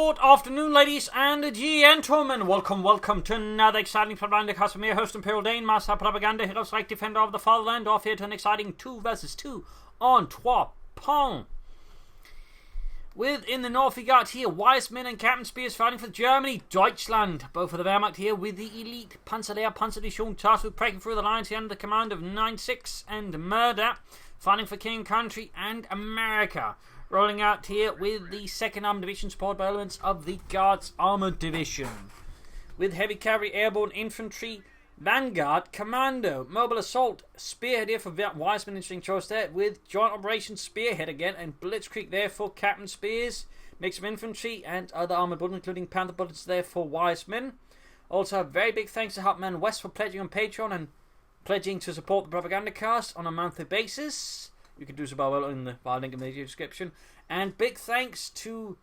Good afternoon, ladies and gentlemen. Welcome to another exciting Propagandacaster. I'm your host, Imperial Dane, Master Propaganda, Heroes like Defender of the Fatherland, off here to an exciting 2 versus 2 on Trois Point. Within the north, we got here Wisemin and Captain Speirs fighting for Germany, Deutschland. Both of the Wehrmacht here with the elite Panzerdivision tasked with breaking through the lines here under the command of Nin6 and Murda, fighting for King and Country and America. Rolling out here with the 2nd Armored Division, supported by elements of the Guards Armored Division. With Heavy Cavalry, Airborne Infantry, Vanguard, Commando, Mobile Assault, Spearhead here for Wisemin, interesting choice there, with Joint Operations Spearhead again, and Blitzkrieg there for Captain Speirs. Mix of infantry and other armoured bullets, including Panther bullets there for Wisemin. Also, a very big thanks to Hotman West for pledging on Patreon and pledging to support the Propagandacast on a monthly basis. You can do so by in the link in the video description. And big thanks to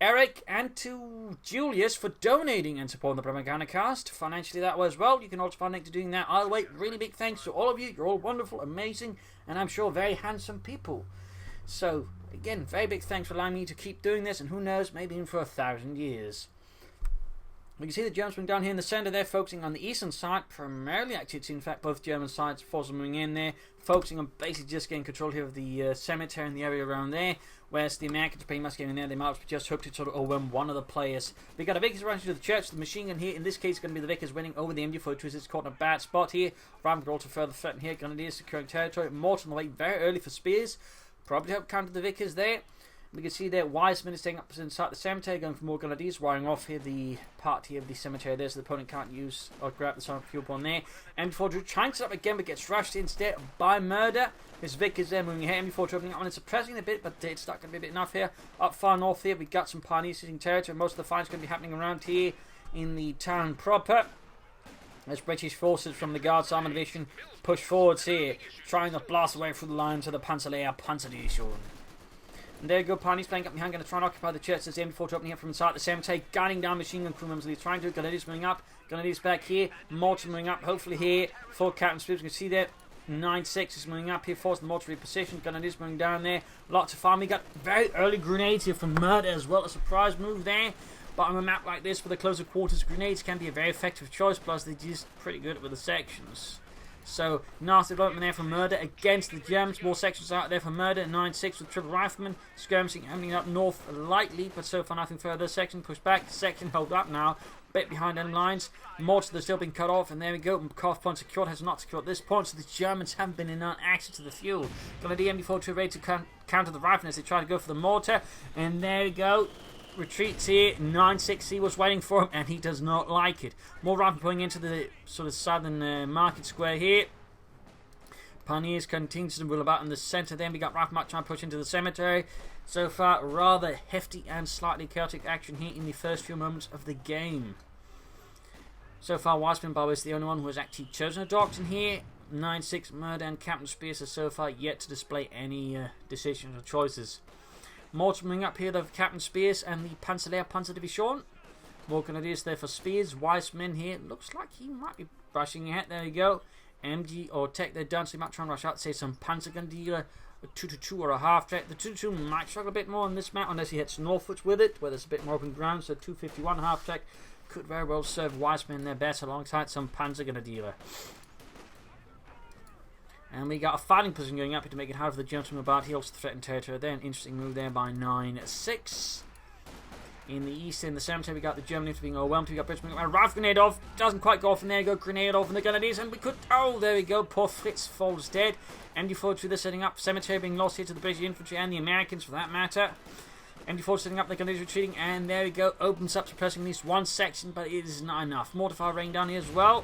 Eric and to Julius for donating and supporting the Propagandacast financially that way as well. You can also find a link to doing that either way. Really big thanks to all of you. You're all wonderful, amazing, and I'm sure very handsome people. So, again, very big thanks for allowing me to keep doing this, and who knows, maybe even for 1,000 years. We can see the Germans moving down here in the centre there, focusing on the eastern side, primarily actually. It's in fact both German sides, forces moving in there, focusing on basically just getting control here of the cemetery and the area around there, whereas the Americans are pretty much getting in there. They might just hope to sort of overwhelm one of the players. We got a Vickers running to the church, the machine gun here. In this case, it's going to be the Vickers winning over the MG42. It's caught in a bad spot here. Ram could also further threaten here. Grenadiers securing territory. Mortar on the way very early for Speirs. Probably help counter the Vickers there. We can see there Wisemin is staying up inside the cemetery, going for more grenadiers, wiring off here the part here of the cemetery there, so the opponent can't use or grab the silent fuel bomb there. MG42 trying to set up again, but gets rushed instead by Murda. This Vic is there moving ahead. MG42 opening up and it's suppressing a bit, but it's not going to be enough here. Up far north here, we got some pioneers sitting territory. Most of the fights going to be happening around here in the town proper, as British forces from the Guards Armored Division push forwards here, trying to blast away through the lines of the Panzerdivision. And there you go, pioneers playing up behind, going to try and occupy the church. There's the MG42 opening up from inside the cemetery, guiding down machine gun crew members. He's trying to. Grenadiers moving up. Grenadiers back here. Mortar moving up, hopefully here for Captain Speirs. You can see there, 9-6 is moving up here, forcing the mortar reposition. Grenadiers moving down there. Lots of fun. We got very early grenades here from Murda as well. A surprise move there. But on a map like this, for the closer quarters, grenades can be a very effective choice. Plus, they're just pretty good with the sections. So, nasty development there from Murda against the Germans. More sections out there for Murda. 9-6 with triple riflemen. Skirmishing happening up north lightly, but so far nothing further. Section pushed back. Section held up now. Bit behind enemy lines. Mortar that's still been cut off, and there we go. CoH2 point secured, has not secured at this point, so the Germans haven't been in access to the fuel. Got a MG42 ready to counter the riflemen as they try to go for the mortar, and there we go. Retreats here. 9-6, he was waiting for him, and he does not like it. More rifle pulling into the sort of southern market square here. Pioneers continue to wheel about in the centre. Then we got rifle trying to push into the cemetery. So far, rather hefty and slightly chaotic action here in the first few moments of the game. So far, Wisemin is the only one who has actually chosen a doctrine here. 9-6, Murda and Captain Speirs are so far yet to display any decisions or choices. Mortar moving up here, though, for Captain Speirs and the Panzerdivision. More grenadiers there for Speirs. Wisemin here. Looks like he might be rushing ahead. There we go. MG or Tech, they're done, so he might try and rush out, say some Panzergrenadier, a 2-2 or a half track. The 2-2 might struggle a bit more on this map unless he heads northwards with it, where there's a bit more open ground. So 251 half track could very well serve Wisemin there better alongside some Panzergrenadier. And we got a fighting position going up here to make it hard for the Germans to move about. He also threatened territory there. An interesting move there by 9-6. In the east, in the cemetery, we got the German infantry being overwhelmed. We got British moving around. Rifle grenade off. Doesn't quite go off. And there you go. Grenade off. And the grenadiers. And we could. Oh, there we go. Poor Fritz falls dead. MG42 they're setting up. Cemetery being lost here to the British infantry and the Americans for that matter. MG4 setting up. The grenadiers retreating. And there we go. Opens up, suppressing at least one section. But it is not enough. Mortar fire raining down here as well.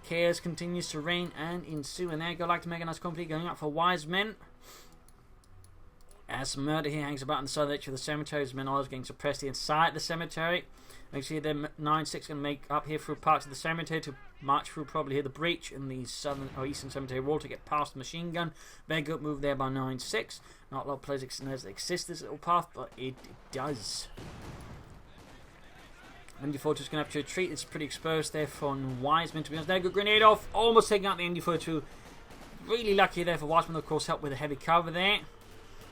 Chaos continues to reign and ensue, and there you go, like to make a nice company going up for Wisemin. As Murda here hangs about on the southern edge of the cemetery, his men are getting suppressed inside the cemetery. Make sure the 9-6 going to make up here through parts of the cemetery to march through probably here the breach in the southern or eastern cemetery wall to get past the machine gun. Very good move there by 9-6. Not a lot of players exist this little path, but it does. MG42 is going to have to retreat. It's pretty exposed there from Wisemin, to be honest. There, good grenade off. Almost taking out the MG42. Really lucky there for Wisemin. Of course, helped with a heavy cover there.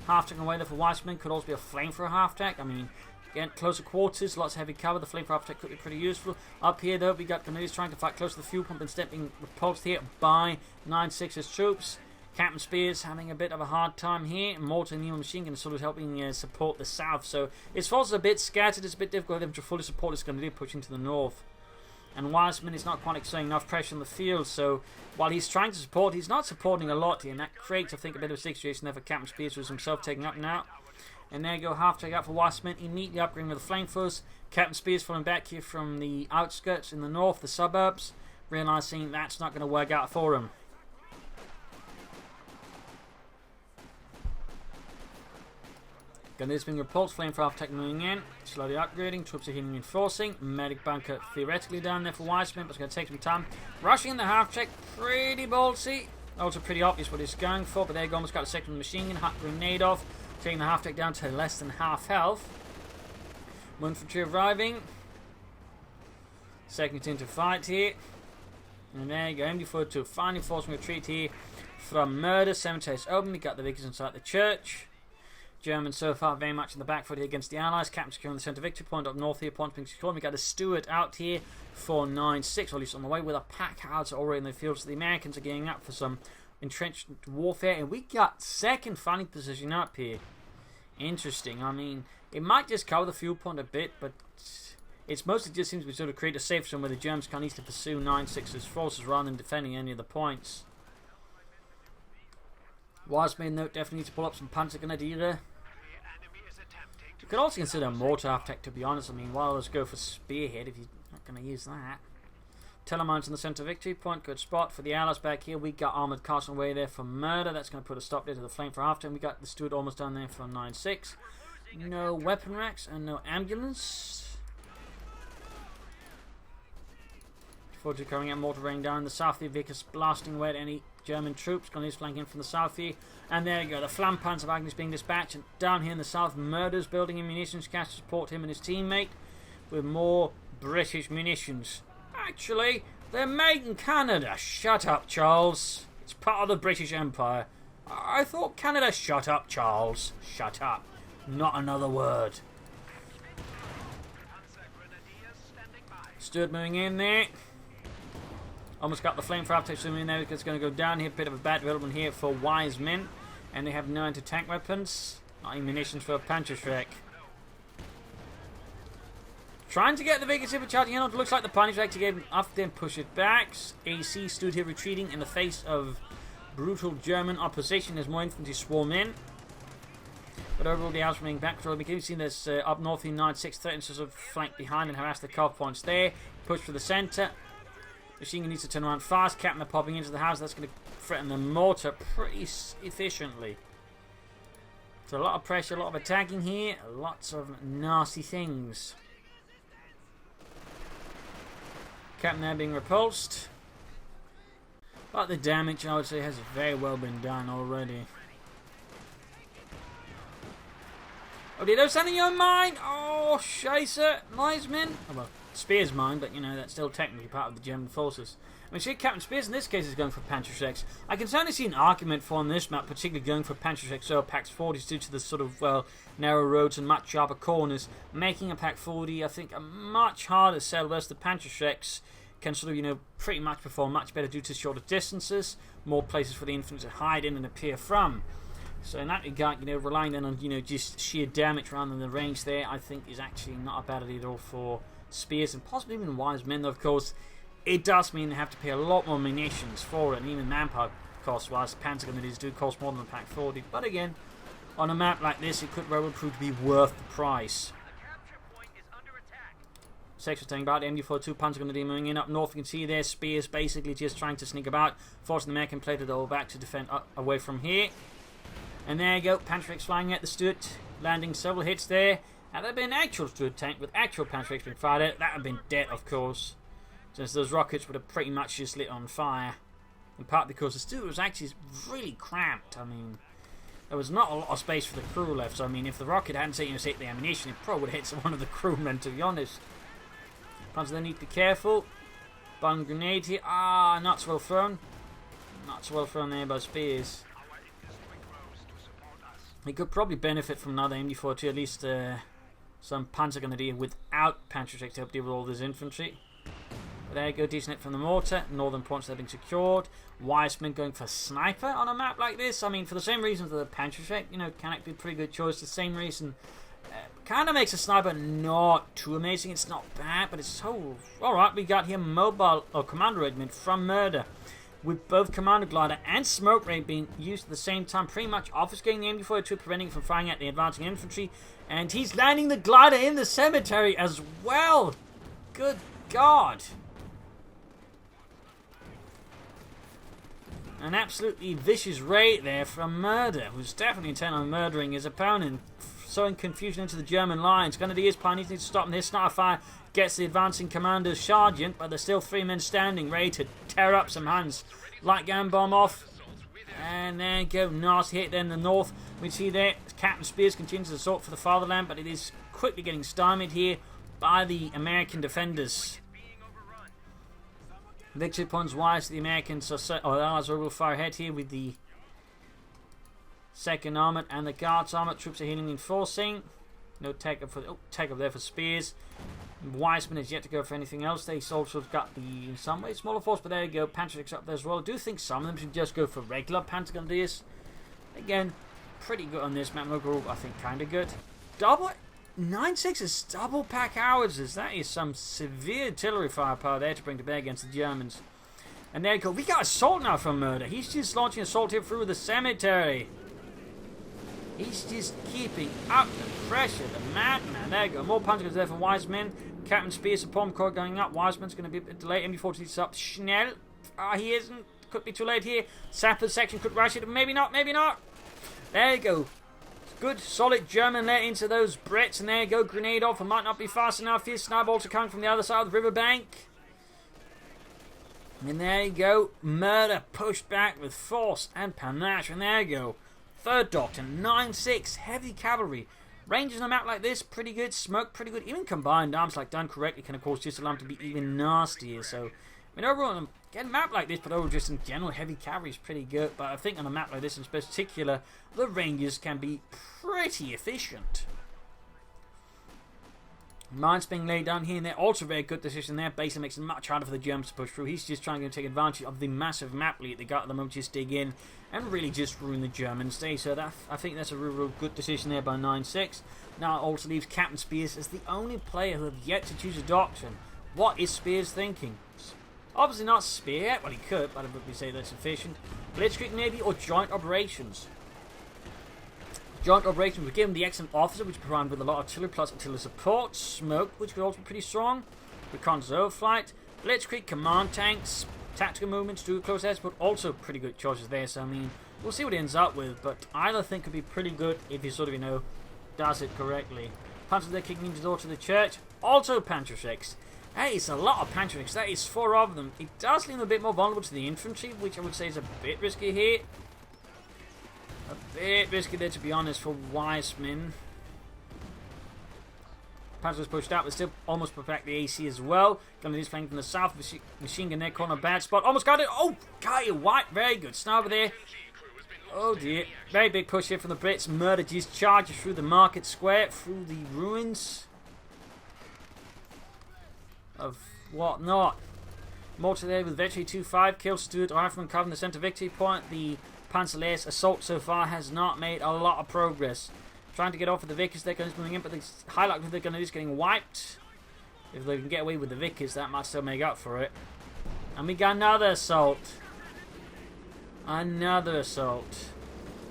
Half-track away there for Wisemin. Could also be a flame for a half-track. I mean, Again, closer quarters, lots of heavy cover. The flamethrower aftertech could be pretty useful. Up here, though, we got Grenadiers trying to fight close to the fuel pump, instead being repulsed here by Nin6's troops. Captain Spears having a bit of a hard time here. Mortar and Nemo machine gun sort of helping support the south. So his forces are a bit scattered. It's a bit difficult for them to fully support this Grenadier pushing to the north. And Wisemin is not quite exerting enough pressure on the field. So while he's trying to support, he's not supporting a lot here. And that creates, I think, a bit of a situation there for Captain Spears, who's himself taking up now. And there you go, half take out for Wisemin. Immediately upgrading with the flamethrowers. Captain Spears falling back here from the outskirts in the north, the suburbs. Realising that's not going to work out for him. Grenadiers being repulsed, flamethrower tech moving in, slowly upgrading, troops are healing and reinforcing, medic bunker theoretically down there for Wiseman, but it's going to take some time. Rushing in the half check, pretty ballsy, also pretty obvious what he's going for, but there you go, almost got a second machine gun, hot grenade off, taking the half check down to less than half health. Infantry arriving, second into fight here, and there you go, MD42 finally forcing retreat here from Murda. Cemeteries open, we got the Vickers inside the church. Germans so far very much in the back foot here against the Allies. Captain securing the centre victory point up north here. Points being secured. We got a Stuart out here for 9-6, or at least on the way, with a pack house already in the field. So the Americans are getting up for some entrenched warfare. And we got second fighting position up here. Interesting. I mean, it might just cover the fuel point a bit, but it's mostly just seems to sort of create a safe zone where the Germans can't easily pursue 9-6's forces rather than defending any of the points. Wiseman, though, definitely need to pull up some Panzer Grenadier. You could also consider a mortar half-tech, to be honest. I mean, why let's go for Spearhead if you're not going to use that. Telemines in the centre victory point, good spot for the Allies back here. We got armoured cars on the way there for Murda. That's going to put a stop there to the flame for after. And we got the Stuart almost down there for 9-6. No weapon racks and no ambulance. 42 coming out, mortar raining down in the south. The Vickers blasting away at any German troops. Grenadiers flanking in from the south here. And there you go, the Flampanzer of Agnes being dispatched. And down here in the south, Murda's building a munitions cache to support him and his teammate with more British munitions. Actually, they're made in Canada. Shut up, Charles. It's part of the British Empire. I thought Canada. Shut up, Charles. Shut up. Not another word. Stuart moving in there. Almost got the flamethrower touch in there. It's going to go down here. Bit of a bad development here for Wiseman. And they have no anti-tank weapons. Not even munitions for a Panthers. Trying to get the Vickers supercharging in. It looks like the Panthers gave up, then push it back. AC stood here retreating in the face of brutal German opposition as more infantry swarm in. But overall, the Allies remaining back. We can see this up north in 9-6 threatens to sort of flank behind and harass the cover points there. Push for the centre. Machine gun needs to turn around fast. Captain are popping into the house. That's going to threaten the mortar pretty efficiently. So a lot of pressure, a lot of attacking here. Lots of nasty things. Captain there being repulsed. But the damage, I would say, has very well been done already. Oh, did those something in your mind? Oh, Scheisse, Wiseman. Oh, well, Spears' mine, but you know, that's still technically part of the German forces. I mean, see, Captain Spears in this case is going for Panthers. I can certainly see an argument for on this map, particularly going for Panthers or Pax 40s due to the sort of, well, narrow roads and much sharper corners, making a Pax 40, I think, a much harder sell, whereas the Panthers can sort of, you know, pretty much perform much better due to shorter distances, more places for the infantry to hide in and appear from. So in that regard, you know, relying then on, you know, just sheer damage rather than the range there, I think is actually not a bad idea at all for Spears and possibly even Wiseman. Though, of course, it does mean they have to pay a lot more munitions for it, and even manpower costs, whilst Panzer Grenadiers do cost more than the Pack 40. But again, on a map like this, it could well prove to be worth the price. Section staying about, the MD42 Panzer Grenadier moving in up north. You can see there Spears basically just trying to sneak about, forcing the American plate to double back to defend away from here. And there you go, Panthers flying at the Stuart, landing several hits there. Had there been an actual Stuart tank with actual Panthers being fired at, that would have been dead, of course. Since those rockets would have pretty much just lit on fire. In part because the Stuart was actually really cramped. I mean, there was not a lot of space for the crew left. So, I mean, if the rocket hadn't hit the ammunition, it probably would have hit one of the crewmen, to be honest. Panzer then need to be careful. Bomb grenade here. Ah, not so well thrown. Not so well thrown there by Spears. He could probably benefit from another MD42, at least some Panzergrenadier without Panzerschrecks to help deal with all this infantry. But there you go, decent hit from the mortar. Northern points have been secured. Wisemin going for sniper on a map like this. I mean, for the same reasons that the Panzerschreck, you know, can be a pretty good choice. The same reason kind of makes a sniper not too amazing. It's not bad, but it's so... Alright, we got here mobile or commando regiment from Murda, with both commando glider and smoke ray being used at the same time, pretty much obfuscating the MD-42, preventing it from firing at the advancing infantry. And he's landing the glider in the cemetery as well. Good God. An absolutely vicious raid there from Murda, who's definitely intent on murdering his opponent, sowing confusion into the German lines. Grenadiers, pioneers need to stop them here. Sniper fire gets the advancing commander's sergeant, but there's still 3 men standing, ready to tear up some hands. Light gun bomb off. And there you go, nasty hit there in the north. We see there, Captain Spears continues to assault for the fatherland, but it is quickly getting stymied here by the American defenders. Victory points wise, the Americans are the Allies will fire ahead here with the 2nd Armoured and the Guards Armoured. Troops are healing and enforcing. No take up for take up there for Spears. Wiseman has yet to go for anything else. They also got the, in some way, smaller force, but there you go. Panzerschrecks up there as well. I do think some of them should just go for regular Panzergrenadiers. Again, pretty good on this map. Overall, I think kind of good. Double 9/6 is double pack howitzers. That is some severe artillery firepower there to bring to bear against the Germans. And there you go. We got assault now from Murda. He's just launching assault here through the cemetery. He's just keeping up the pressure. The madman. There you go. More Panzergrenadiers there for Wiseman. Captain Spears support corps going up. Wiseman's going to be a bit delayed. MD-40 up. Schnell. He isn't. Could be too late here. Sapper section could rush it. Maybe not. Maybe not. There you go. Good, solid German there into those Brits. And there you go. Grenade off. It might not be fast enough here. Sniper also coming from the other side of the riverbank. And there you go. Murda pushed back with force and panache. And there you go. 3rd Doctor. 9/6. Heavy cavalry. Ranges on a map like this, pretty good. Smoke, pretty good. Even combined arms, like done correctly, can of course just allow them to be even nastier. So, I mean, overall, get a map like this, but overall, just in general, heavy cavalry is pretty good. But I think on a map like this in particular, the ranges can be pretty efficient. Mines being laid down here and there, also very good decision there. Basically makes it much harder for the Germans to push through. He's just trying to take advantage of the massive map lead they got at the moment, just dig in and really just ruin the Germans' day. So that, I think that's a real good decision there by 9/6. Now it also leaves Captain Spears as the only player who have yet to choose a doctrine. What is Spears thinking? Obviously not Spearhead. Well, he could, but I would say that's sufficient. Blitzkrieg maybe, or joint operations. Joint operations would give him the excellent officer, which provided with a lot of artillery plus artillery support. Smoke, which could also be pretty strong. Reconnaissance overflight. Blitzkrieg, command tanks, tactical movements, do close airs, but also pretty good choices there. So, I mean, we'll see what he ends up with, but either thing could be pretty good if he sort of, you know, does it correctly. Panthers there kicking into the door to the church. Also Panzerschrecks. Hey, it's a lot of Panzerschrecks. That is 4 of them. It does leave them a bit more vulnerable to the infantry, which I would say is a bit risky here. A bit risky there, to be honest, for Wiseman. Panzer was pushed out, but still almost protect the AC as well. Grenadiers flanking from the south. Machine gun there, caught on a bad spot. Almost got it. Oh, got it. White. Very good. Sniper there. Oh dear. Very big push here from the Brits. Murda just charges through the market square, through the ruins of whatnot. Mortar there with Victory 2-5. Kills Stuart Rifleman covering the centre victory point. The Panzer's assault so far has not made a lot of progress. Trying to get off with the Vickers, they're going to moving in, but the highlight of they're going to do is getting wiped. If they can get away with the Vickers, that might still make up for it. And we got another assault. Another assault.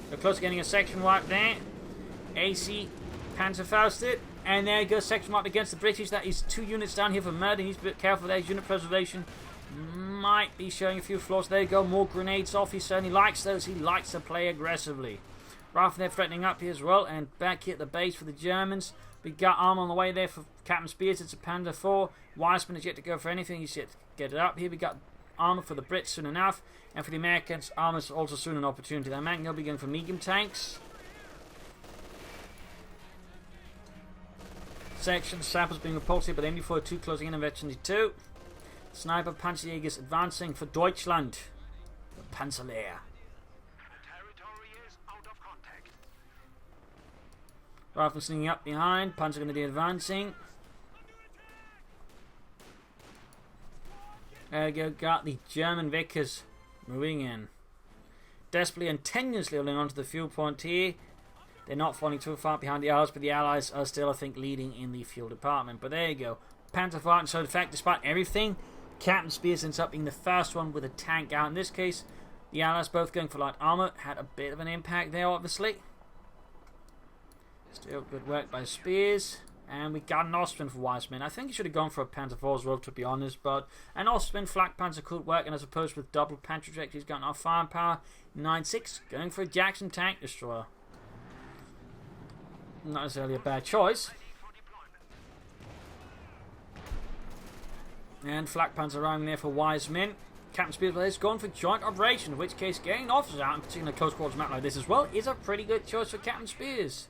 They're close to getting a section wipe there. AC Panzerfausted. And there goes section wipe against the British. That is 2 units down here for Murda. He needs to be a bit careful there. Unit preservation might be showing a few flaws. There you go. More grenades off. He certainly likes those. He likes to play aggressively. Rifle there threatening up here as well. And back here at the base for the Germans. We got armor on the way there for Captain Spears. It's a Panda 4. Wiseman has yet to go for anything. He's yet to get it up. Here we got armor for the Brits soon enough. And for the Americans, armor is also soon an opportunity. That man will be going for medium tanks. Section sappers being repulsed by the MD-42 closing in on Veteran 2. Sniper Panzerjägers advancing for Deutschland. The Panzerlehr. Rifle sneaking up behind. Panzer going to be advancing. There we go. Got the German Vickers moving in. Desperately and tenuously holding on to the fuel point here. They're not falling too far behind the Allies, but the Allies are still, I think, leading in the fuel department. But there you go. Panther fighting. So, in fact, despite everything, Captain Spears ends up being the first one with a tank out. In this case, the Allies both going for light armor. Had a bit of an impact there, obviously. Still good work by Spears. And we got an Austrian for Wisemin. I think he should have gone for a Panther 4 as well, to be honest. But an Austrian flak Panzer could work. And as opposed with double Panther trajectory, he's got enough firepower. 9-6 going for a Jackson tank destroyer. Not necessarily a bad choice. And flak Panzer arriving there for Wisemin. Captain Spears has gone for joint operation, in which case getting officers out, and particularly a close quarters map like this as well, is a pretty good choice for Captain Spears.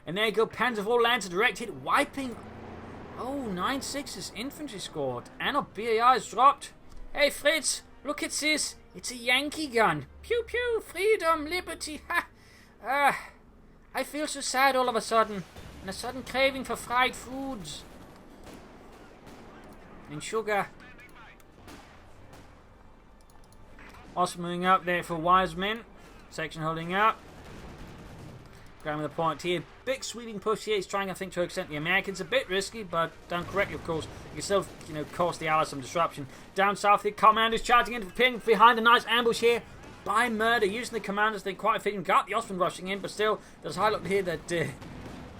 And there you go, Panzer 4 lands a direct hit, wiping. Oh, 9-6's infantry squad. And a BAI is dropped. Hey Fritz, look at this. It's a Yankee gun. Pew pew, freedom, liberty. Ha! I feel so sad all of a sudden. And a sudden craving for fried foods. And sugar. Also moving up there for Wisemin. Section holding up. Grabbing the point here. Big sweeping push here. He's trying, I think, to accent the Americans. A bit risky, but done correctly, of course. You can still, cause the Allies some disruption. Down south, the Commanders charging in, behind a nice ambush here by Murda. Using the Commanders, they quite efficient. Got the Austrian rushing in, but still, there's a highlight here that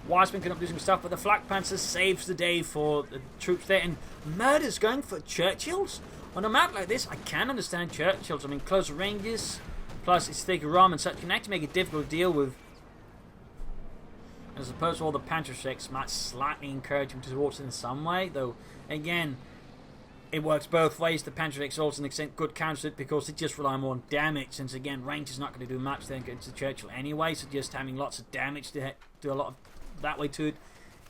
Wiseman couldn't losing stuff, but the Flak Panzer saves the day for the troops there. And Murda's going for Churchills. On a map like this, I can understand Churchills. I mean, closer ranges, plus it's thicker rum and such, can actually make it difficult to deal with. As opposed to all the Panther 6 might slightly encourage him towards it in some way, though again it works both ways. The Panther 6 also an extent good counter it because it just rely more on damage, since again range is not going to do much then against the Churchill anyway, so just having lots of damage to do a lot of that way to it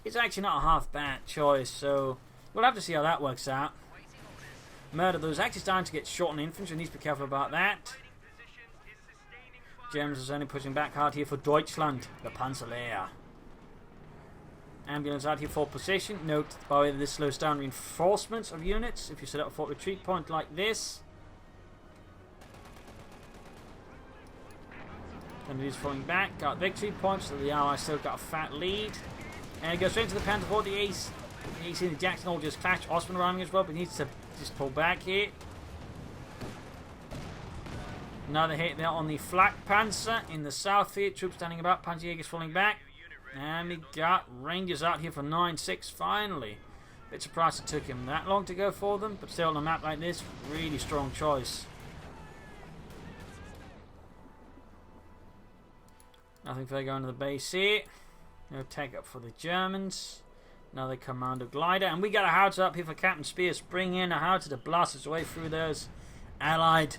is actually not a half bad choice, so we'll have to see how that works out. Murda though is actually starting to get short on infantry, needs to be careful about that. Germans are only pushing back hard here for Deutschland, the Panzerlehr. Ambulance out here for position. Note, by the way, this slows down reinforcements of units if you set up a fort retreat point like this. And he's falling back. Got victory points, so the Allies still got a fat lead. And it goes straight to the Panther 4. The Ace. You see the Jackson all just clash. Osman arriving as well, but he needs to just pull back here. Another hit there on the Flak Panzer in the south here. Troops standing about. Panzerjäger's falling back. And we got Rangers out here for 9-6 finally. Bit surprised it took him that long to go for them, but still on a map like this, really strong choice. Nothing further going to the base here. No take up for the Germans. Another Commando glider. And we got a howitzer up here for Captain Spears. Bring in a howitzer to blast its way through those Allied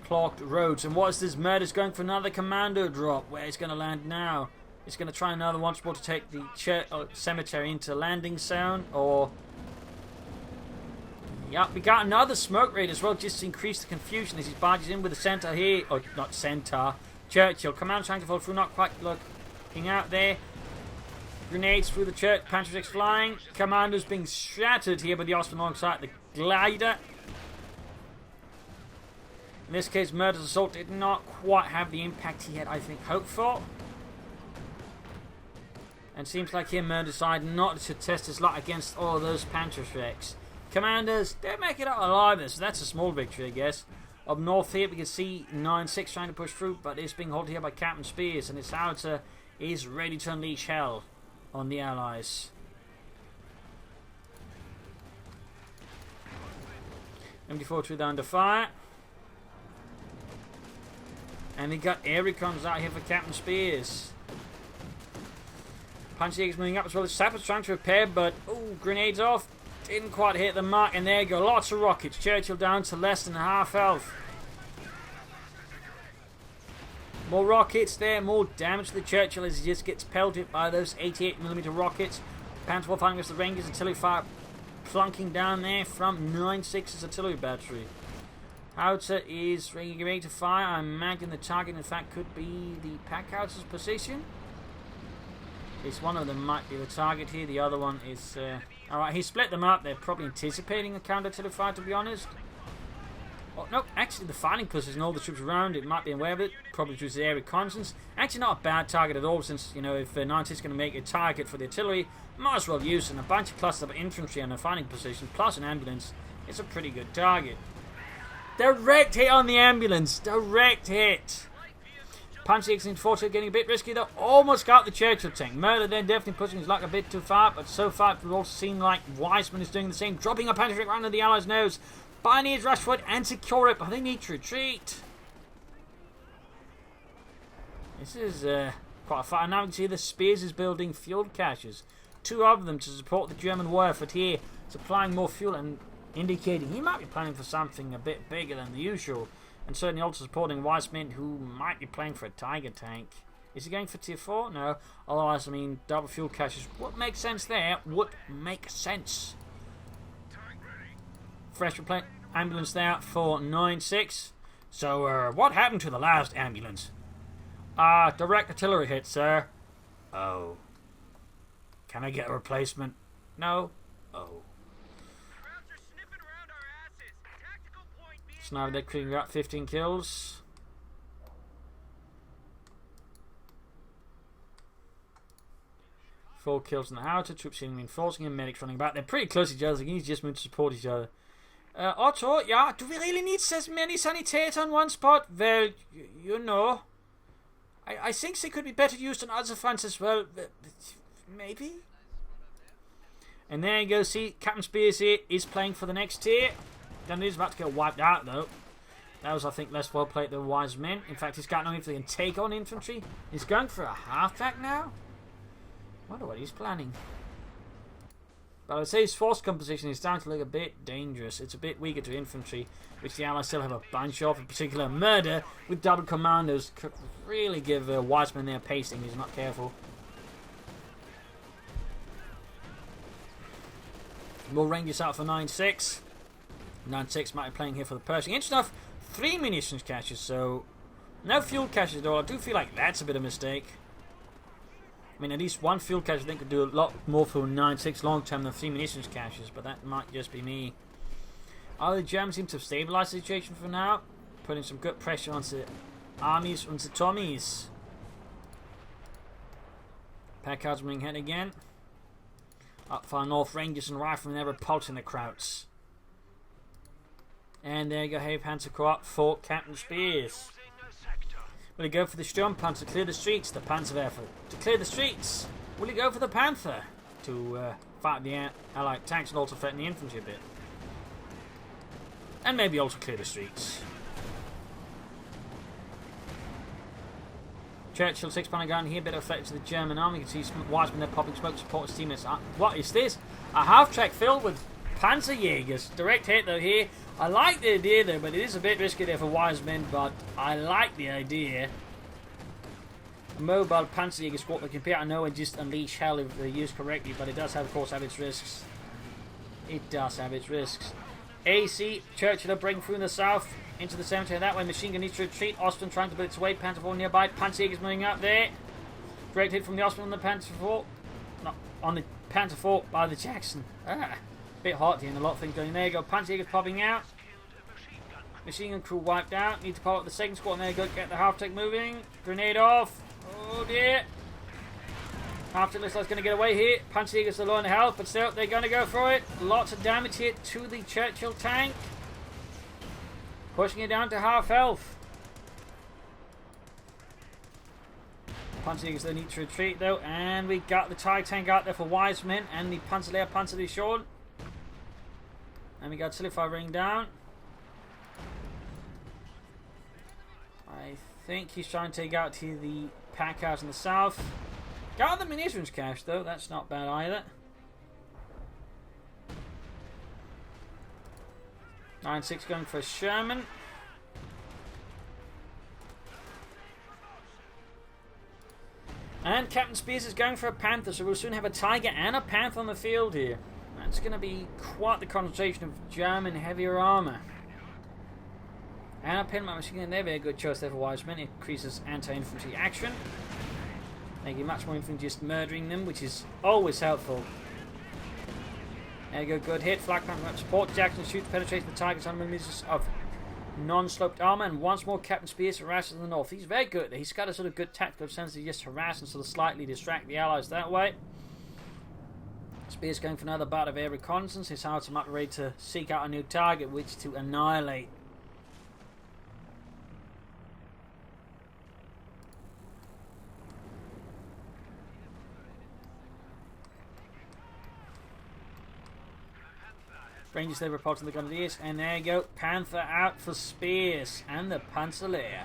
clogged roads. And what is this? Murda's going for another Commando drop. Where it's going to land now? It's going to try another once more to take the cemetery into landing zone, or... Yep, we got another smoke raid as well, just to increase the confusion as he barges in with the centaur here, or not centaur, Churchill. Command trying to fall through, not quite looking out there. Grenades through the church, Panther 6 flying. Commandos being shattered here by the Austrian alongside the glider. In this case, Murda's assault did not quite have the impact he had, I think, hoped for. And seems like here Murda decided not to test his luck against all of those Panther Shreks. Commanders, they make it out alive there, so that's a small victory, I guess. Up north here, we can see 9-6 trying to push through, but it's being held here by Captain Spears, and his howitzer is ready to unleash hell on the Allies. MD-42 down to fire. And we got air recons out here for Captain Spears. Panzerjäger's moving up as well. The Sappers trying to repair, but grenades off. Didn't quite hit the mark, and there you go. Lots of rockets. Churchill down to less than half health. More rockets there, more damage to the Churchill as he just gets pelted by those 88mm rockets. Panther 4 fighting with the Rangers artillery fire plunking down there from 9-6's artillery battery. Howitzer is ready to fire. I imagine the target in fact could be the pack howitzer's position. Is one of them might be the target here. The other one is... Alright, he split them up. They're probably anticipating a counter-artillery fire, to be honest. Oh, no, actually the fighting position, all the troops around it might be aware of it. Probably due to the area reconnaissance. Actually not a bad target at all, since, you know, if Nin6 is going to make a target for the artillery, might as well use it. And a bunch of clusters of infantry on a fighting position, plus an ambulance. It's a pretty good target. Direct hit on the ambulance. Direct hit. Panthers unfortunately getting a bit risky. They almost got the Churchill tank. Murda then definitely pushing his luck a bit too far, but so far it would also seem like Wisemin is doing the same, dropping a Panther right under the Allies' nose. Pioneers rush forward and secure it, but they need to retreat. This is quite a fight. Now we can see the Speirs is building fuel caches. 2 of them to support the German war effort here, supplying more fuel and indicating he might be planning for something a bit bigger than the usual. And certainly also supporting Wisemin, who might be playing for a Tiger tank. Is he going for tier 4? No. Otherwise, I mean, double fuel caches would make sense there. Would make sense. Fresh ambulance there for Nin6. So, what happened to the last ambulance? Direct artillery hit, sir. Oh. Can I get a replacement? No? Oh. So now they're creating about 15 kills. Four kills in the howitzer. Troops seeming reinforcing him. Medics running back. They're pretty close to each other. They can just move to support each other. Otto, yeah, do we really need so many sanitators on one spot? Well, you know. I think they could be better used on other fronts as well. Maybe? And there you go. See, Captain Speirs here is playing for the next tier. Then he's about to get wiped out, though. That was, I think, less well played than Wisemin. In fact, he's got no infantry and take on infantry. He's going for a half-track now? Wonder what he's planning. But I would say his force composition is starting to look a bit dangerous. It's a bit weaker to infantry, which the Allies still have a bunch of. In particular, Murda with double commandos could really give Wisemin their pacing if he's not careful. More Rangers out for Nin6. Nin6 might be playing here for the Pershing. Interesting enough, 3 munitions caches, so no fuel caches at all. I do feel like that's a bit of a mistake. I mean, at least 1 fuel cache I think could do a lot more for Nin6 long term than 3 munitions caches, but that might just be me. The Germans seem to have stabilised the situation for now, putting some good pressure onto armies, onto Tommies. Packard's moving ahead again. Up far north, Rangers and Riflemen are repulsing the Krauts. And there you go, Heavy Panzer co-op for Captain Speirs. Will he go for the Sturmpanzer to clear the streets? The Panzerwerfer to clear the streets. Will he go for the Panther to fight the Allied tanks and also threaten the infantry a bit? And maybe also clear the streets. Churchill 6-pounder gun here, a bit of effect to the German army. You can see Wisemin there popping smoke to support his teammates. What is this? A half-track filled with Panzerjägers. Direct hit though here. I like the idea though, but it is a bit risky there for Wisemin, but I like the idea. A mobile Panzerjäger squad that can appear out of nowhere and just unleash hell if they're used correctly, but it does have, of course, have its risks. It does have its risks. AC, Churchill breaking through in the south into the cemetery. That way, machine gun needs to retreat. Austrian trying to put its way. Panther 4 nearby. Panzerjäger's moving up there. Direct hit from the Austrian on the Panther 4. Not on the Panther 4 by the Jackson. Bit hot here and a lot of things going. There you go. Panzerjäger's popping out. Machine gun crew wiped out. Need to pop up the second squad. And there you go. Get the half-tech moving. Grenade off. Oh dear. Half-tech looks like it's going to get away here. Panzerjäger's are low on health, but still, they're going to go for it. Lots of damage here to the Churchill tank. Pushing it down to half health. Panzerjägers, they need to retreat though. And we got the TIE tank out there for Wisemin and the Panzerlehr Panzerdivision. And we got Silify ring down. I think he's trying to take out to the pack house in the south. Got the munitions cache though, that's not bad either. Nin6 going for a Sherman. And Captain Speirs is going for a Panther, so we'll soon have a Tiger and a Panther on the field here. That's going to be quite the concentration of German heavier armour. And a Pinman machine gun, they're a good choice there for Wisemin. It increases anti-infantry action. Making much more infantry just murdering them, which is always helpful. There you go, good hit. Flak Panther up support. Jackson shoots, penetrates the targets on meters of non-sloped armour, and once more Captain Spears harasses the north. He's very good. He's got a sort of good tactical sense to just harass and sort of slightly distract the allies that way. Spears going for another bout of air reconnaissance. His howitzer might be ready to seek out a new target, which to annihilate. Rangers they reporting the Grenadiers, and there you go, Panther out for Speirs and the Panzerlehr.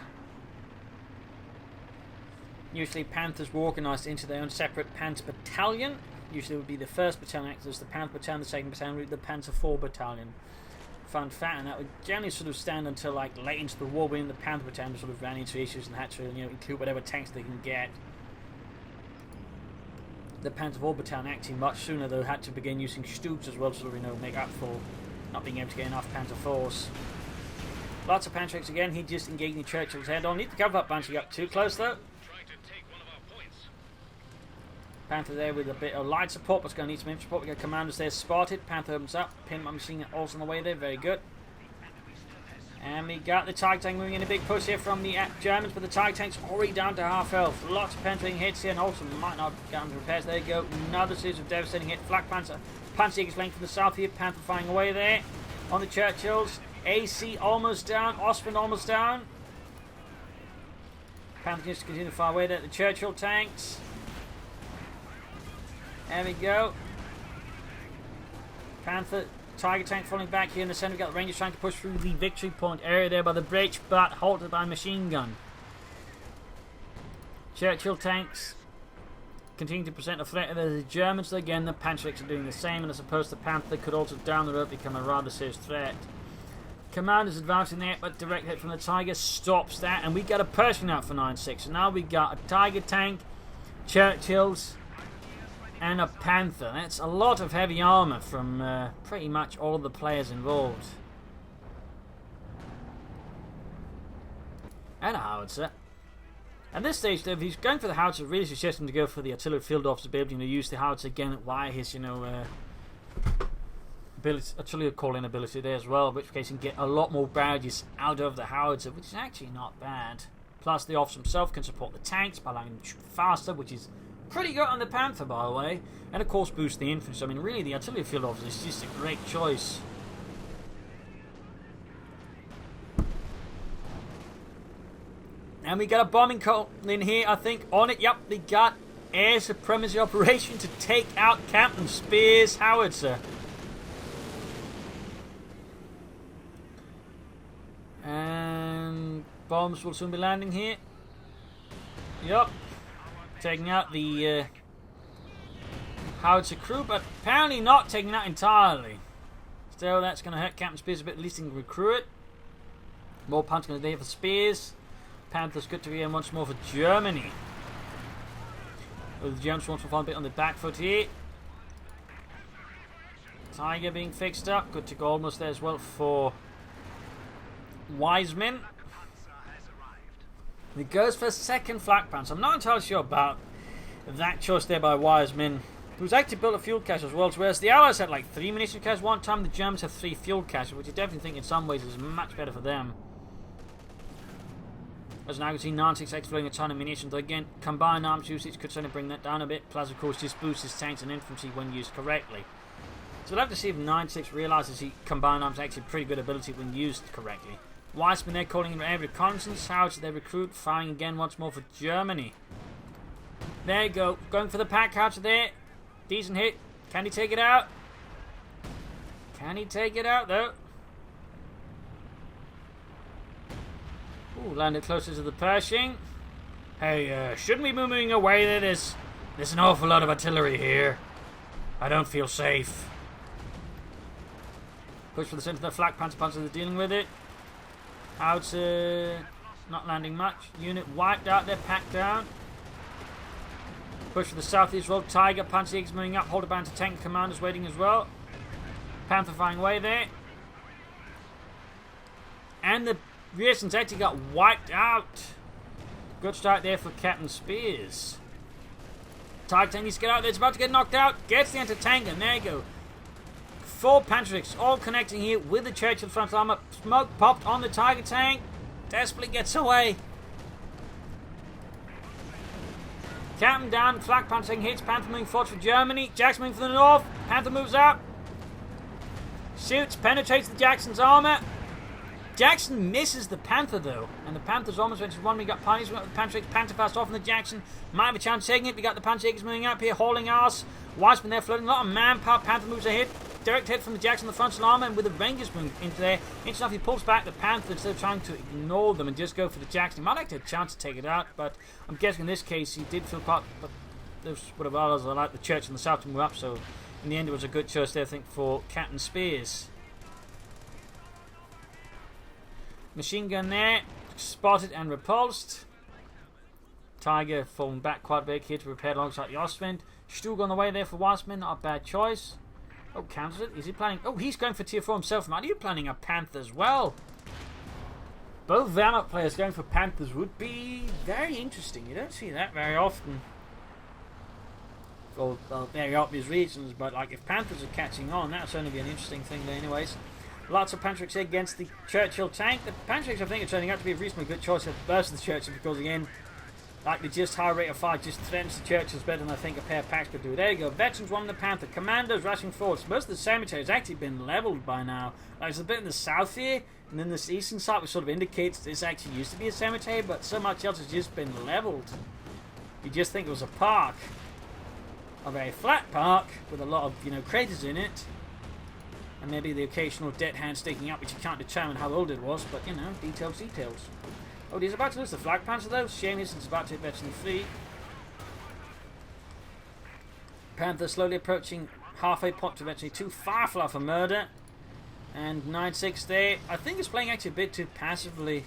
Usually Panthers were organised into their own separate Panther battalion. Usually it would be the 1st battalion acts as the Panther battalion, the 2nd battalion, the Panzer IV battalion. Fun fact, and that would generally sort of stand until like late into the war, when the Panther battalion sort of ran into issues and had to, you know, include whatever tanks they can get. The Panzer IV battalion acting much sooner though had to begin using Stoops as well to, you know, make up for not being able to get enough Panzer IVs. Lots of Panthers again. He just engaging Churchill's head on. Need to cover up Banshee up too close though. Panther there with a bit of light support, but it's going to need some infantry support. We got Commanders there spotted. Panther opens up. Pin machine also on the way there. Very good. And we got the Tiger Tank moving in a big push here from the Germans, but the Tiger Tank's already down to half health. Lots of penetrating hits here, and also might not get on repairs. There you go. Another series of devastating hit. Flak Panzer. Panzer is flanking from the south here. Panther firing away there on the Churchills. AC almost down. Osmond almost down. Panther continues to continue to fire away there. The Churchill tanks. There we go. Panther, Tiger Tank falling back here in the centre. We've got the Rangers trying to push through the victory point area there by the bridge, but halted by machine gun. Churchill tanks continue to present a threat to the Germans. Again, the Panthers are doing the same, and I suppose the Panther could also down the road become a rather serious threat. Commanders advancing there, but direct hit from the Tiger stops that, and we got a Pershing out for 9-6. So now we got a Tiger Tank, Churchills, and a Panther. That's a lot of heavy armour from pretty much all of the players involved. And a howitzer. At this stage, though, if he's going for the howitzer, really suggest him to go for the artillery field officer ability to use the howitzer again via his, you know, artillery call-in ability there as well, in which case he can get a lot more barrages out of the howitzer, which is actually not bad. Plus, the officer himself can support the tanks by allowing them to shoot faster, which is pretty good on the Panther, by the way. And of course boost the infantry. So, I mean, really the artillery field officer is just a great choice. And we got a bombing call in here, I think, on it. Yep, we got air supremacy operation to take out Captain Spears' howitzer. And bombs will soon be landing here. Yep. Taking out the howitzer crew, but apparently not taking out entirely. Still, that's going to hurt Captain Spears a bit. At least he can recruit it. More punch going to be for Spears. Panthers good to be in once more for Germany. The Germans want to find a bit on the back foot here. Tiger being fixed up. Good to go almost there as well for Wisemin. He goes for a second flak panzer. I'm not entirely sure about that choice there by Wisemin, who's actually built a fuel cache as well, whereas the Allies had like 3 munition caches one time. The Germans have 3 fuel caches, which I definitely think in some ways is much better for them. As now you can see, Nin6 exploding a ton of munitions. Again, combined arms usage could certainly bring that down a bit. Plus, of course, just boosts his tanks and infantry when used correctly. So we'll have to see if Nin6 realises he combined arms actually pretty good ability when used correctly. Wiseman there calling in air reconnaissance. Howitzer they recruit, firing again once more for Germany. There you go, going for the pack howitzer there. Decent hit. Can he take it out? Can he take it out though? Ooh, landed closer to the Pershing. Hey, shouldn't we be moving away there? There's an awful lot of artillery here. I don't feel safe. Push for the centre of the flak panzer they're dealing with it. Howitzer not landing much. Unit wiped out there, packed down. Push for the southeast road. Tiger, Panzer Eagles moving up. Hold a band to tank commanders waiting as well. Panther firing away there. And the Rearsen's actually got wiped out. Good start there for Captain Spears. Tiger tank needs to get out there. It's about to get knocked out. Gets the anti-tank, and there you go. 4 Panthers all connecting here with the Churchill front armor. Smoke popped on the Tiger tank. Desperately gets away. Captain down. Flak Panther tank hits. Panther moving forward for Germany. Jackson moving for the north. Panther moves up. Shoots. Penetrates the Jackson's armor. Jackson misses the Panther though, and the Panther's almost went to one. We got Pioneers, we got the Panther fast off on the Jackson. Might have a chance taking it. We got the Panther moving up here, hauling ass. Wiseman there floating, a lot of manpower. Panther moves ahead, direct hit from the Jackson, the frontal armor, and with the Rangers moving into there, interesting enough, he pulls back the Panther instead of trying to ignore them and just go for the Jackson. He might like to have a chance to take it out, but I'm guessing in this case he did feel quite. But those would have others like the Church and the South to move up, so in the end it was a good choice there, I think, for Captain Speirs. Machine gun there, spotted and repulsed. Tiger falling back quite big here to repair alongside the Ostwind. Stug on the way there for Wiseman, not a bad choice. Oh, counters it. Is he planning? Oh, he's going for tier 4 himself. Are you planning a Panther as well? Both Wehrmacht players going for Panthers would be very interesting. You don't see that very often. For very obvious reasons, but like if Panthers are catching on, that's only be an interesting thing there anyways. Lots of Panthers against the Churchill tank. The Panthers, I think, are turning out to be a reasonably good choice versus the Churchill because, again, like the just high rate of fire just threatens the Churchills better than I think a pair of packs could do. There you go. Veterans won the Panther. Commandos rushing forward. Most of the cemetery has actually been leveled by now. Like, there's a bit in the south here, and then this eastern side which sort of indicates this actually used to be a cemetery, but so much else has just been leveled. You just think it was a park. A very flat park with a lot of, craters in it. And maybe the occasional dead hand sticking up, which you can't determine how old it was, but, details. Oh, he's about to lose the Flag Panther, though. Shame he's about to hit veteran free. Panther slowly approaching halfway point to veteran 2. Firefly for Murda. And 9-6 there. I think he's playing actually a bit too passively.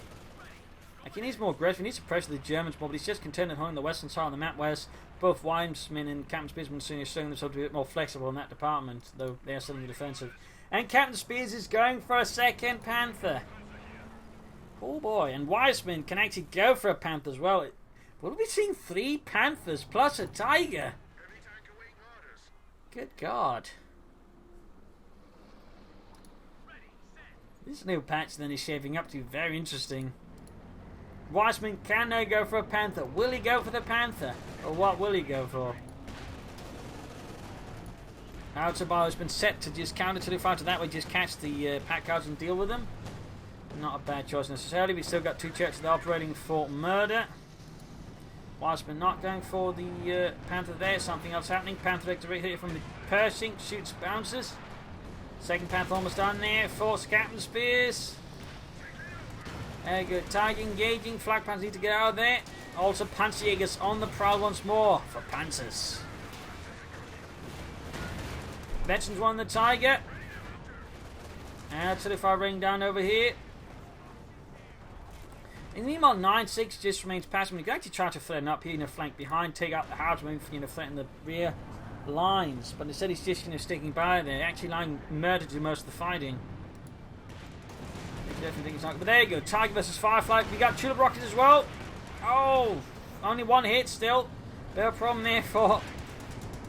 Like, he needs more aggressive. He needs to pressure the Germans more, but he's just content at home on the western side of the map, whereas both Wisemin and Captain Speirs are showing themselves to be a bit more flexible in that department, though they are still in the defensive. And Captain Speirs is going for a second Panther. Oh boy, and Wiseman can actually go for a Panther as well. What are we seeing? 3 Panthers plus a Tiger. Good God. This new patch then is shaping up to be very interesting. Wiseman can now go for a Panther. Will he go for the Panther? Or what will he go for? Autobio has been set to just counter to the fighter. That way just catch the pack cards and deal with them. Not a bad choice necessarily. We've still got 2 Churches that are operating for Murda. Wiseman not going for the Panther there. Something else happening. Panther directly here from the Pershing. Shoots, bounces. Second Panther almost done there. Force Captain Speirs. There you go. Tiger engaging. Flag Panthers need to get out of there. Also Panzerjägers on the prowl once more for Panthers. Veterans won the Tiger. And 35 ring down over here. In the meanwhile, 9-6 just remains passive. You can actually try to threaten up here, flank behind, take out the house, threaten the rear lines. But instead he's just, sticking by there, actually allowing Murda to do most of the fighting. Definitely think it's not. But there you go, Tiger versus Firefly. We got Tulip Rockets as well. Oh, only 1 hit still. Bit of a problem there for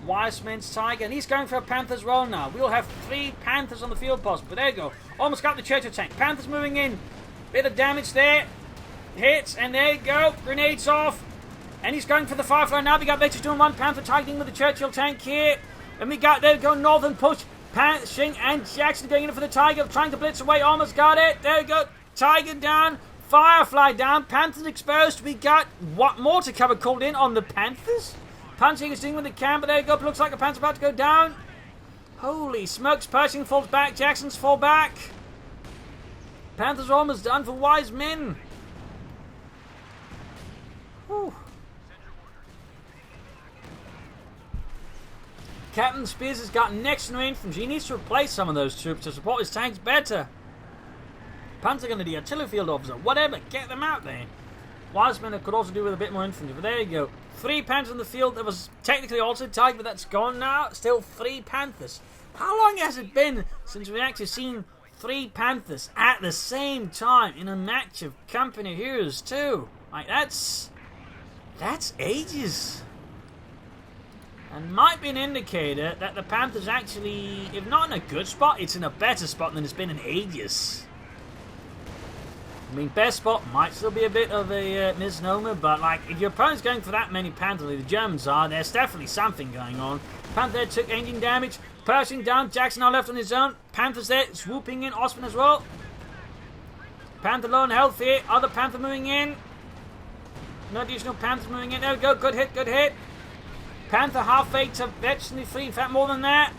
Wiseman's Tiger, and he's going for a Panther as well now. We'll have 3 Panthers on the field post, but there you go. Almost got the Churchill tank. Panthers moving in. Bit of damage there. Hits, and there you go. Grenades off. And he's going for the Firefly now. We got Veterans doing 1 Panther targeting with the Churchill tank here. And we got, there we go, Northern push. Shing and Jackson going in for the Tiger, trying to blitz away. Almost got it. There you go. Tiger down. Firefly down. Panthers exposed. We got what more to cover called in on the Panthers. Punching is doing with the camp, but there you go. Looks like a Panther's about to go down. Holy smokes. Pershing falls back. Jackson's fall back. Panthers are almost done for Wisemin. Whew. Captain Speirs has got next to infantry. He needs to replace some of those troops to support his tanks better. Panzer gun to the artillery field officer. Whatever. Get them out there. Wiseman could also do with a bit more infantry, but there you go. 3 Panthers in the field. There was technically also Tiger, but that's gone now. Still 3 Panthers. How long has it been since we've actually seen 3 Panthers at the same time in a match of company heroes too? Like, that's ages. And might be an indicator that the Panthers actually, if not in a good spot, it's in a better spot than it's been in ages. I mean, best spot might still be a bit of a misnomer, but like, if your opponent's going for that many Panthers, like the Germans are, there's definitely something going on. Panther took engine damage, Pershing down, Jackson now left on his own. Panthers there, swooping in, Osman as well. Panther low on health here, other Panther moving in. No additional Panthers moving in, there we go, good hit, good hit. Panther halfway to virtually free, in fact more than that.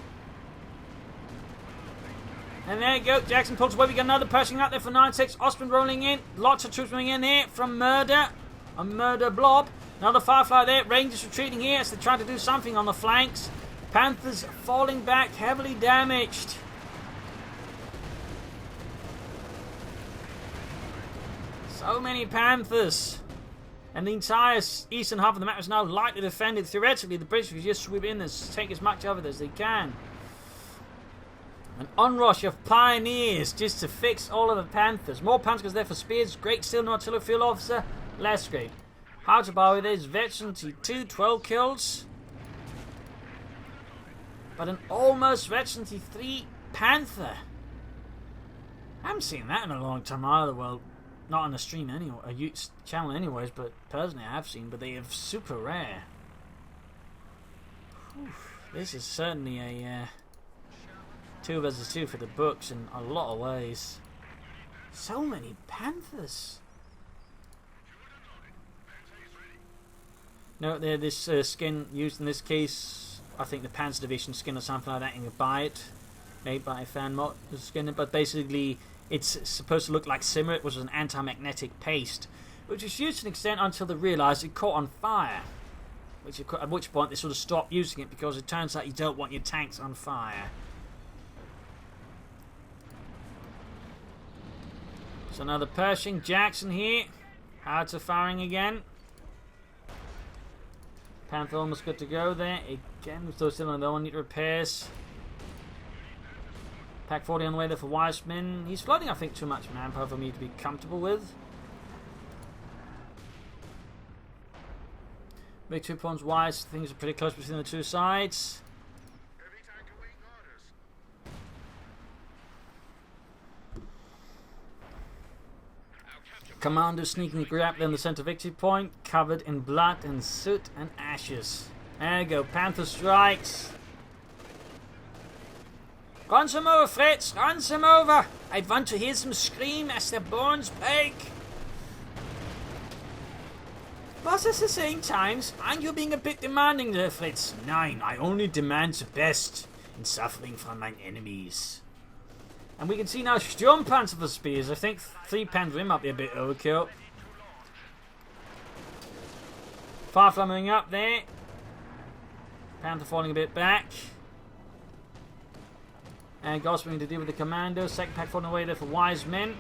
And there you go, Jackson pulls away, we got another Pershing out there for 9-6, Osman rolling in, lots of troops moving in here from Murda, a Murda blob. Another Firefly there, Rangers retreating here as they're trying to do something on the flanks. Panthers falling back, heavily damaged. So many Panthers. And the entire eastern half of the map is now lightly defended. Theoretically, the British will just swoop in and take as much of it as they can. An onrush of pioneers just to fix all of the Panthers. More Panthers there for Speirs. Great still, no artillery field officer. Less great. Howard there's veteran T2, 12 kills. But an almost veteran T3 Panther. I haven't seen that in a long time either. Well, not on a stream anyway, a channel anyways, but personally I have seen, but they are super rare. Whew, this is certainly a 2 versus 2 for the books in a lot of ways. So many Panthers. Note there, this skin used in this case, I think the Panzer Division skin or something like that, and you buy it, made by a fan mod skin, but basically it's supposed to look like Simmer, which was an anti-magnetic paste, which was used to an extent until they realised it caught on fire, at which point they sort of stopped using it because it turns out you don't want your tanks on fire. So another Pershing, Jackson here, Howitzer firing again. Panther almost good to go there. Again, we're still on the one, need repairs. Pack 40 on the way there for Wisemin. He's flooding, I think, too much manpower for me to be comfortable with. Big 2 points wise. Things are pretty close between the two sides. Commander sneaking the grab in the center victory point, covered in blood and soot and ashes. There you go, Panther strikes. Run some over, Fritz, run some over. I want to hear some scream as their bones break. But at the same time, aren't you being a bit demanding there, Fritz? Nein, I only demand the best in suffering from my enemies. And we can see now Sturmpanzer for Speirs. I think 3 Panzer might be a bit overkill. Firefly moving up there. Panther falling a bit back. And Gosling to deal with the Commandos. Second pack falling away there for Wisemin.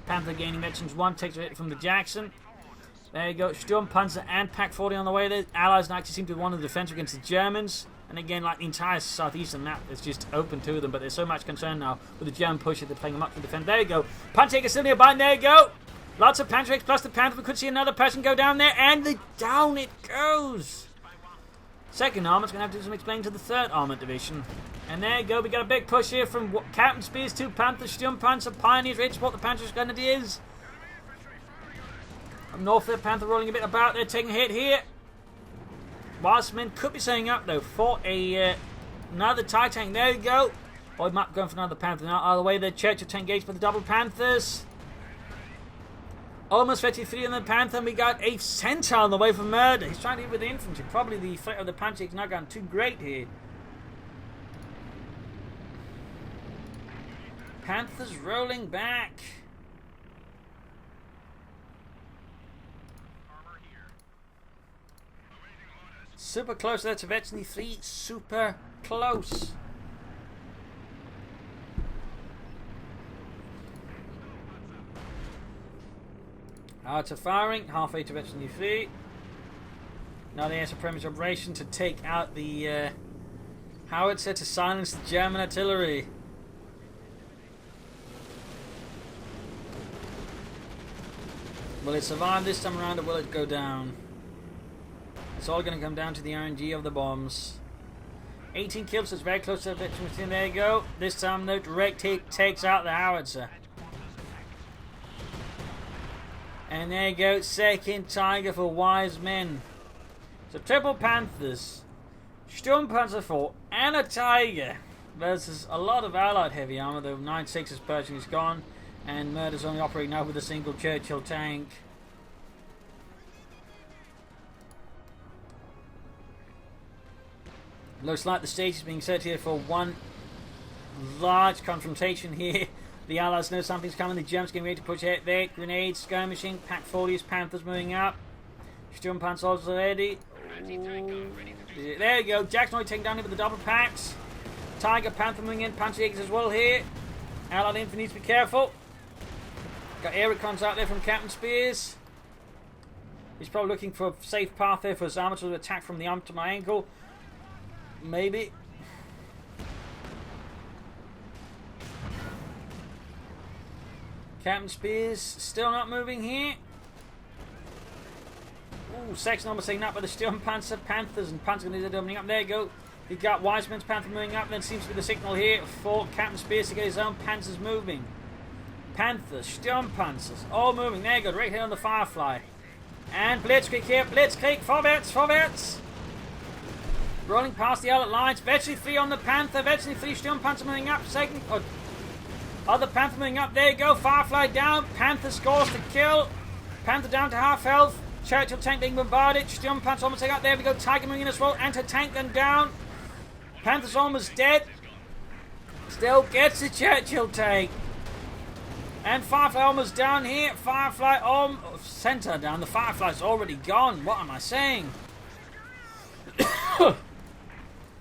Panther gaining veterans 1, takes a hit from the Jackson. There you go, Sturmpanzer and Pack 40 on the way there. Allies now actually seem to have won the defense against the Germans. And again, like the entire southeastern map is just open to them, but there's so much concern now with the German push that they're playing them up to defend. There you go. Pantaker still nearby, and there you go. Lots of Panzer X plus the Panther. We could see another person go down there, and down it goes. Second armour's going to have to do some explaining to the third armoured division. And there you go, we got a big push here from Captain Speirs, 2 Panther, Sturmpanzer, Pioneers, ready to support the Panthers Grenadiers. Up north there, Panther rolling a bit about there, taking a hit here. Wisemin could be setting up though for another TIE tank. There you go. Boyd Map going for another Panther now. Out of the way there, Churchill to engage for the double Panthers. Almost 33 on the Panther, and we got a Centaur on the way from Murda. He's trying to hit with the infantry. Probably the threat of the Panther is not gone too great here. Panthers rolling back. Super close there to Veteran 3. Super close. To firing, halfway to Veteran 3. Now the air supremacy operation to take out the howitzer to silence the German artillery. Will it survive this time around, or will it go down? It's all going to come down to the RNG of the bombs. 18 kills, so it's very close to the victory. There you go. This time, though, direct hit takes out the howitzer. And there you go, second Tiger for Wisemin. So triple Panthers, Sturmpanzer 4, and a Tiger versus a lot of allied heavy armor. The 9/6's Pershing is gone, and Murda's only operating now with a single Churchill tank. Looks like the stage is being set here for one large confrontation here. The Allies know something's coming. The Germans getting ready to push out there. Grenades, skirmishing, Pack 40s, Panthers moving up. Sturmpanzers already. There you go. Jackson already taken down here with the double packs. Tiger, Panther moving in. Panzerjägers as well here. Allied infantry needs to be careful. Got air recons out there from Captain Speirs. He's probably looking for a safe path there for his armor to attack from the arm to my ankle. Maybe. Captain Speirs still not moving here. Ooh, section almost taken up by the Sturmpanzer, Panthers, and Panthers going to opening up. There you go. You got Wiseman's Panther moving up. Then seems to be the signal here for Captain Speirs to get his own Panthers moving. Panthers, Sturmpanzers, all moving. There you go, right here on the Firefly. And Blitzkrieg here. Blitzkrieg, vorwärts. Rolling past the Allied lines. Veteran 3 on the Panther. Veteran 3 Sturmpanzer moving up. Second. Other Panther moving up. There you go. Firefly down. Panther scores the kill. Panther down to half health. Churchill tank being bombarded. Sturmpanzer almost taken out. There we go. Tiger moving in as well. Anti-tank then down. Panther's almost dead. Still gets the Churchill tank. And Firefly almost down here. Firefly center down. The Firefly's already gone. What am I saying?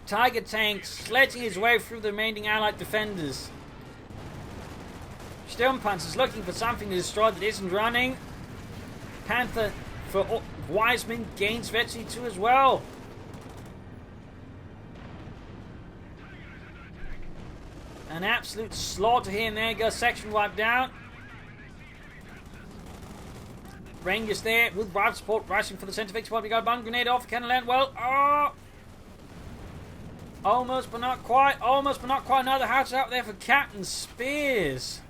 Tiger tank sledging his way through the remaining Allied defenders. Sturmpanzer's looking for something to destroy that isn't running. Panther for Wisemin gains Veteran 2 as well. An absolute slaughter here, and there goes section wiped down. Rangers there with rifle support rushing for the centre victory. What we got? One grenade off. Can it land well? Oh! Almost but not quite. Almost but not quite. Another house out there for Captain Speirs.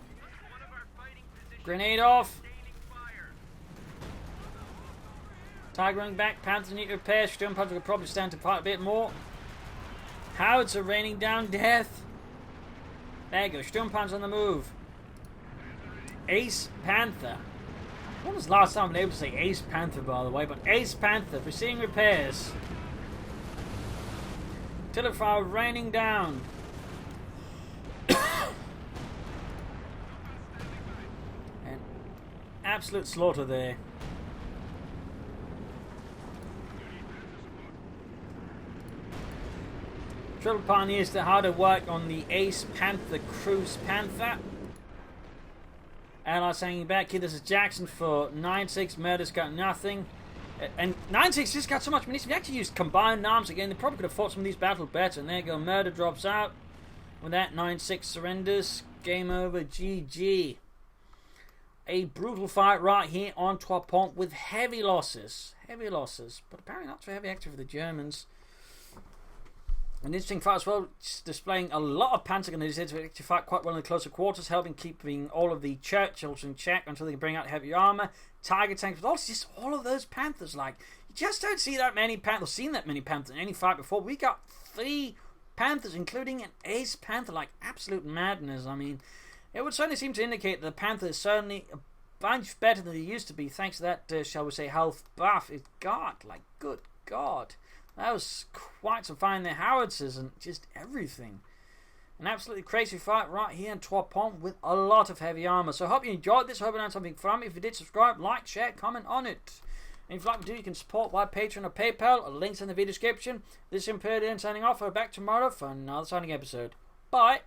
Grenade off. Tiger running back. Panthers need repair. Sturmpanzer could probably stand to fight a bit more. Howitzer raining down death. There you go. Sturmpanzer on the move. Ace Panther. When was the last time I've been able to say Ace Panther, by the way? But Ace Panther proceeding repairs. Artillery fire raining down. And absolute slaughter there. Triple Pioneers to how to work on the Ace Panther Cruise Panther. Allies hanging back here. This is Jackson for 9/6. Murda's got nothing. And 9/6 just got so much munitions. We actually used combined arms again. They probably could have fought some of these battles better. And there you go. Murda drops out. With that, 9/6 surrenders. Game over. GG. A brutal fight right here on Trois Point with heavy losses. Heavy losses. But apparently not so heavy actually for the Germans. An interesting fight as well, displaying a lot of Panzer gunners to fight quite well in the closer quarters, helping keeping all of the Churchills in check until they can bring out heavy armor. Tiger tanks, but also just all of those Panthers. Like, you just don't see that many Panthers, seen that many Panthers in any fight before. We got 3 Panthers, including an Ace Panther, like absolute madness. I mean, it would certainly seem to indicate that the Panther is certainly a bunch better than they used to be, thanks to that, shall we say, health buff it got. Like, good God. That was quite some fine there. Howitzers and just everything. An absolutely crazy fight right here in Trois Point with a lot of heavy armor. So I hope you enjoyed this. I hope you learned something from it. If you did, subscribe, like, share, comment on it. And if you'd like to do, you can support by Patreon or PayPal. Links in the video description. This is Imperial signing off. We're back tomorrow for another signing episode. Bye.